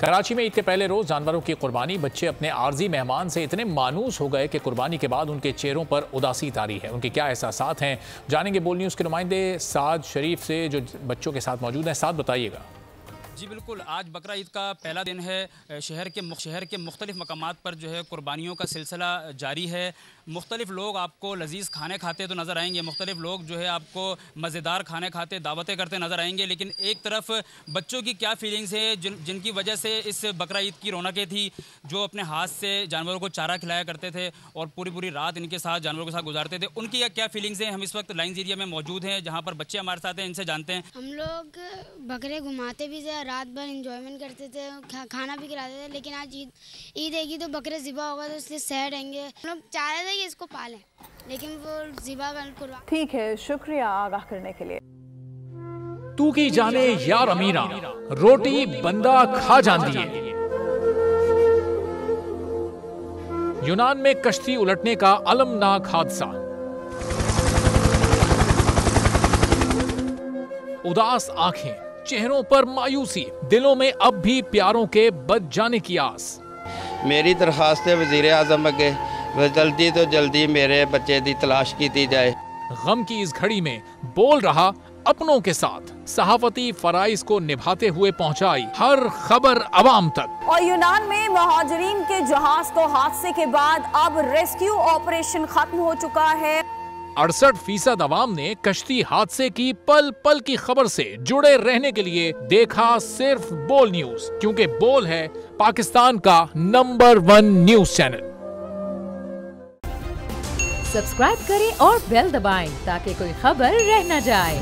कराची में ईद के पहले रोज जानवरों की कुर्बानी। बच्चे अपने आर्जी मेहमान से इतने मानूस हो गए कि कुर्बानी के बाद उनके चेहरों पर उदासी तारी है। उनके क्या एहसासात हैं, जानेंगे बोल न्यूज़ के नुमाइंदे साद शरीफ से जो बच्चों के साथ मौजूद हैं। साद, बताइएगा। जी बिल्कुल, आज बकरा ईद का पहला दिन है। शहर के मुख्तलिफ मकामात पर जो है कुर्बानियों का सिलसिला जारी है। मुख्तलिफ लोग आपको लजीज़ खाने खाते तो नज़र आएंगे, मुख्तलिफ लोग जो है आपको मज़ेदार खाने खाते दावतें करते नज़र आएंगे। लेकिन एक तरफ बच्चों की क्या फीलिंग्स है जिनकी वजह से इस बकरा ईद की रौनकें थी, जो अपने हाथ से जानवरों को चारा खिलाया करते थे और पूरी पूरी रात इनके साथ जानवरों के साथ गुजारते थे, उनकी क्या फीलिंग्स हैं। हम इस वक्त लाइन्स एरिया में मौजूद हैं जहाँ पर बच्चे हमारे साथ हैं, इनसे जानते हैं। हम लोग बकरे घुमाते भी थे, रात भर इंजॉयमेंट करते थे, खाना भी खिलाते थे। लेकिन आज ईद आएगी तो बकरे ज़िबा होगा तो इसलिए सैड रहेंगे। हम लोग चाह रहे थे कि इसको पालें, लेकिन वो ज़िबा करवा। ठीक है, शुक्रिया आगाह करने के लिए। तू की जाने यार अमीरा, रोटी बंदा खा जाती है। यूनान में कश्ती उलटने का अलमनाक हादसा। उदास आंखें, चेहरों पर मायूसी, दिलों में अब भी प्यारों के बच जाने की आस। मेरी दरखास्त है वज़ीर आज़म अगे, जल्दी तो जल्दी मेरे बच्चे की तलाश की जाए। गम की इस घड़ी में बोल रहा अपनों के साथ, सहाफती फराइज को निभाते हुए पहुंचाई हर खबर अवाम तक। और यूनान में महाजरीन के जहाज को हादसे के बाद अब रेस्क्यू ऑपरेशन खत्म हो चुका है। 68% अवाम ने कश्ती हादसे की पल पल की खबर से जुड़े रहने के लिए देखा सिर्फ बोल न्यूज, क्योंकि बोल है पाकिस्तान का नंबर 1 न्यूज चैनल। सब्सक्राइब करें और बेल दबाएं ताकि कोई खबर रह न जाए।